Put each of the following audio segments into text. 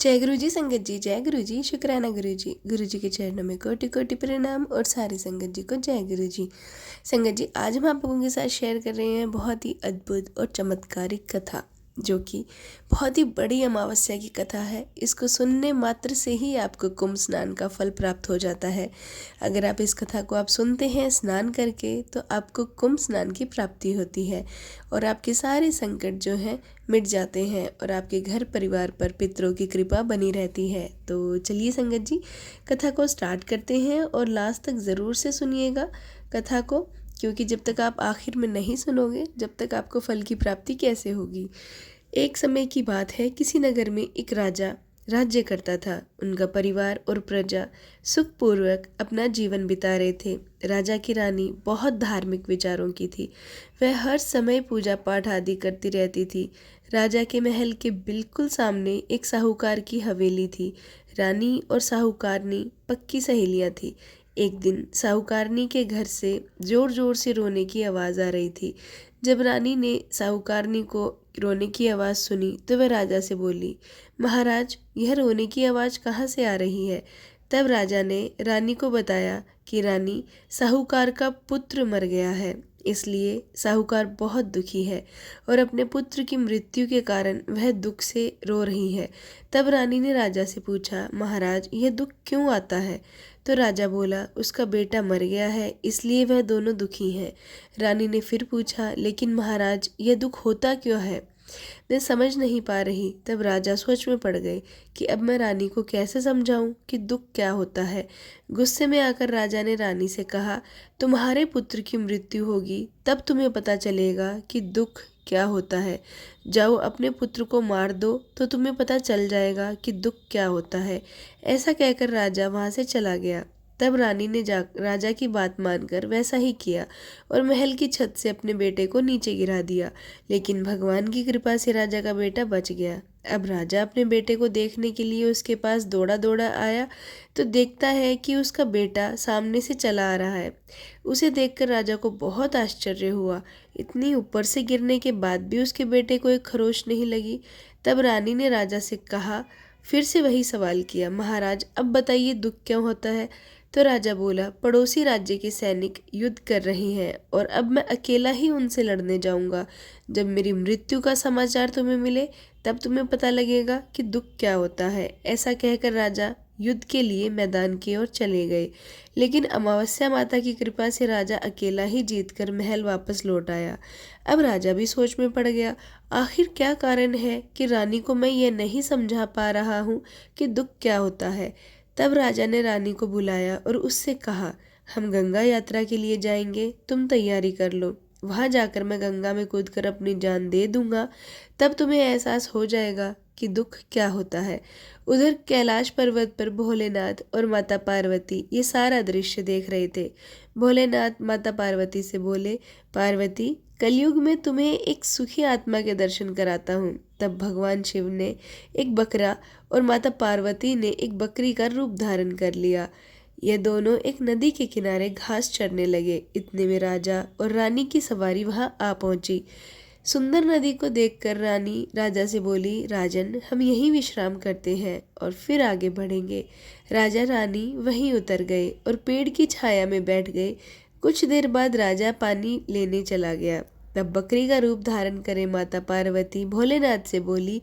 जय गुरु जी। संगत जी जय गुरु जी। शुक्राना गुरु जी के चरणों में कोटि कोटि प्रणाम और सारी संगत जी को जय गुरु जी। संगत जी, आज हम आप लोगों के साथ शेयर कर रहे हैं बहुत ही अद्भुत और चमत्कारिक कथा, जो कि बहुत ही बड़ी अमावस्या की कथा है। इसको सुनने मात्र से ही आपको कुंभ स्नान का फल प्राप्त हो जाता है। अगर आप इस कथा को आप सुनते हैं स्नान करके, तो आपको कुंभ स्नान की प्राप्ति होती है और आपके सारे संकट जो हैं मिट जाते हैं और आपके घर परिवार पर पितरों की कृपा बनी रहती है। तो चलिए संगत जी, कथा को स्टार्ट करते हैं और लास्ट तक ज़रूर से सुनिएगा कथा को, क्योंकि जब तक आप आखिर में नहीं सुनोगे, जब तक आपको फल की प्राप्ति कैसे होगी। एक समय की बात है, किसी नगर में एक राजा राज्य करता था। उनका परिवार और प्रजा सुखपूर्वक अपना जीवन बिता रहे थे। राजा की रानी बहुत धार्मिक विचारों की थी। वह हर समय पूजा पाठ आदि करती रहती थी। राजा के महल के बिल्कुल सामने एक साहूकार की हवेली थी। रानी और साहूकारनी पक्की सहेलियां थी। एक दिन साहूकारनी के घर से जोर जोर से रोने की आवाज़ आ रही थी। जब रानी ने साहूकारनी को रोने की आवाज़ सुनी तो वह राजा से बोली, महाराज, यह रोने की आवाज़ कहाँ से आ रही है। तब राजा ने रानी को बताया कि रानी, साहूकार का पुत्र मर गया है, इसलिए साहूकार बहुत दुखी है और अपने पुत्र की मृत्यु के कारण वह दुख से रो रही है। तब रानी ने राजा से पूछा, महाराज, यह दुख क्यों आता है। तो राजा बोला, उसका बेटा मर गया है, इसलिए वह दोनों दुखी हैं। रानी ने फिर पूछा, लेकिन महाराज, यह दुख होता क्यों है। मैं समझ नहीं पा रही। तब राजा सोच में पड़ गए कि अब मैं रानी को कैसे समझाऊं कि दुख क्या होता है। गुस्से में आकर राजा ने रानी से कहा, तुम्हारे पुत्र की मृत्यु होगी तब तुम्हें पता चलेगा कि दुख क्या होता है। जाओ अपने पुत्र को मार दो तो तुम्हें पता चल जाएगा कि दुख क्या होता है। ऐसा कहकर राजा वहां से चला गया। तब रानी ने राजा की बात मानकर वैसा ही किया और महल की छत से अपने बेटे को नीचे गिरा दिया। लेकिन भगवान की कृपा से राजा का बेटा बच गया। अब राजा अपने बेटे को देखने के लिए उसके पास दौड़ा दौड़ा आया तो देखता है कि उसका बेटा सामने से चला आ रहा है। उसे देखकर राजा को बहुत आश्चर्य हुआ। इतनी ऊपर से गिरने के बाद भी उसके बेटे को एक खरोच नहीं लगी। तब रानी ने राजा से कहा, फिर से वही सवाल किया, महाराज, अब बताइए दुख क्यों होता है। तो राजा बोला, पड़ोसी राज्य के सैनिक युद्ध कर रहे हैं और अब मैं अकेला ही उनसे लड़ने जाऊंगा। जब मेरी मृत्यु का समाचार तुम्हें मिले तब तुम्हें पता लगेगा कि दुख क्या होता है। ऐसा कहकर राजा युद्ध के लिए मैदान की ओर चले गए। लेकिन अमावस्या माता की कृपा से राजा अकेला ही जीतकर महल वापस लौट आया। अब राजा भी सोच में पड़ गया, आखिर क्या कारण है कि रानी को मैं ये नहीं समझा पा रहा हूँ कि दुख क्या होता है। तब राजा ने रानी को बुलाया और उससे कहा, हम गंगा यात्रा के लिए जाएंगे, तुम तैयारी कर लो। वहां जाकर मैं गंगा में कूदकर अपनी जान दे दूंगा, तब तुम्हें एहसास हो जाएगा कि दुख क्या होता है। उधर कैलाश पर्वत पर भोलेनाथ और माता पार्वती ये सारा दृश्य देख रहे थे। भोलेनाथ माता पार्वती से बोले, पार्वती, कलयुग में तुम्हें एक सुखी आत्मा के दर्शन कराता हूँ। तब भगवान शिव ने एक बकरा और माता पार्वती ने एक बकरी का रूप धारण कर लिया। ये दोनों एक नदी के किनारे घास चरने लगे। इतने में राजा और रानी की सवारी वहां आ पहुंची। सुंदर नदी को देखकर रानी राजा से बोली, राजन, हम यहीं विश्राम करते हैं और फिर आगे बढ़ेंगे। राजा रानी वहीं उतर गए और पेड़ की छाया में बैठ गए। कुछ देर बाद राजा पानी लेने चला गया। तब बकरी का रूप धारण करे माता पार्वती भोलेनाथ से बोली,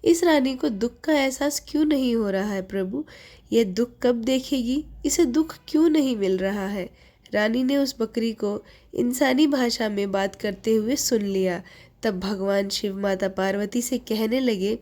इस रानी को दुख का एहसास क्यों नहीं हो रहा है प्रभु। यह दुख कब देखेगी, इसे दुख क्यों नहीं मिल रहा है। रानी ने उस बकरी को इंसानी भाषा में बात करते हुए सुन लिया। तब भगवान शिव माता पार्वती से कहने लगे,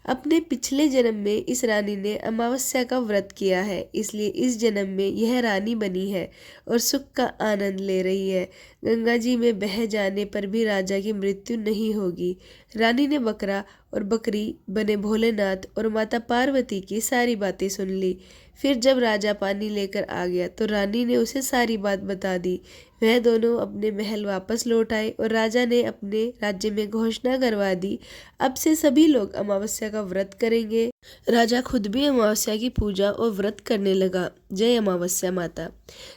अपने पिछले जन्म में इस रानी ने अमावस्या का व्रत किया है, इसलिए इस जन्म में यह रानी बनी है और सुख का आनंद ले रही है। गंगा जी में बह जाने पर भी राजा की मृत्यु नहीं होगी। रानी ने बकरा और बकरी बने भोलेनाथ और माता पार्वती की सारी बातें सुन ली। फिर जब राजा पानी लेकर आ गया तो रानी ने उसे सारी बात बता दी। वह दोनों अपने महल वापस लौट आए और राजा ने अपने राज्य में घोषणा करवा दी, अब से सभी लोग अमावस्या का व्रत करेंगे। राजा खुद भी अमावस्या की पूजा और व्रत करने लगा। जय अमावस्या माता।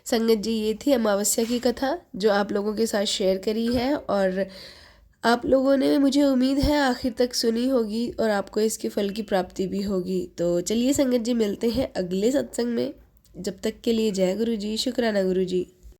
संगत जी, ये थी अमावस्या की कथा जो आप लोगों के साथ शेयर करी है। और आप लोगों ने, मुझे उम्मीद है, आखिर तक सुनी होगी और आपको इसके फल की प्राप्ति भी होगी। तो चलिए संगत जी, मिलते हैं अगले सत्संग में। जब तक के लिए जय गुरु जी, शुक्राना गुरु जी।